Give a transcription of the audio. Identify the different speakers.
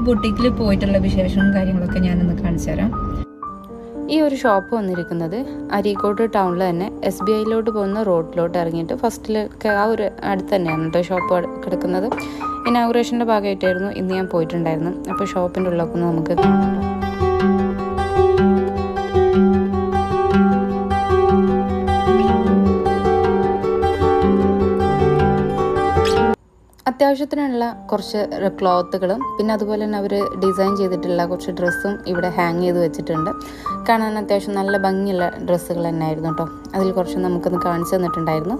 Speaker 1: ബുട്ടീക്കിൽ പോയിട്ടുള്ള വിശേഷവും കാര്യങ്ങളൊക്കെ ഞാനൊന്ന് കാണിച്ചു തരാം.
Speaker 2: ഈ ഒരു ഷോപ്പ് വന്നിരിക്കുന്നത് അരീക്കോട് ടൗണിൽ തന്നെ SBIയിലോട്ട് പോകുന്ന റോഡിലോട്ട് ഇറങ്ങിയിട്ട് ഫസ്റ്റിലൊക്കെ ആ ഒരു അടുത്ത് തന്നെയാണ് കേട്ടോ ഷോപ്പ് കിടക്കുന്നത്. ഇനാഗുറേഷൻ്റെ ഭാഗമായിട്ടായിരുന്നു ഇന്ന് ഞാൻ പോയിട്ടുണ്ടായിരുന്നു. അപ്പോൾ ഷോപ്പിൻ്റെ ഉള്ളൊക്കെ ഒന്ന് നമുക്ക് കാണാം. അത്യാവശ്യത്തിനുള്ള കുറച്ച് ക്ലോത്തുകളും പിന്നെ അതുപോലെ തന്നെ അവർ ഡിസൈൻ ചെയ്തിട്ടുള്ള കുറച്ച് ഡ്രസ്സും ഇവിടെ ഹാങ് ചെയ്ത് വെച്ചിട്ടുണ്ട്. കാണാൻ അത്യാവശ്യം നല്ല ഭംഗിയുള്ള ഡ്രസ്സുകൾ തന്നെയായിരുന്നു കേട്ടോ. അതിൽ കുറച്ച് നമുക്കൊന്ന് കാണിച്ചു തന്നിട്ടുണ്ടായിരുന്നു.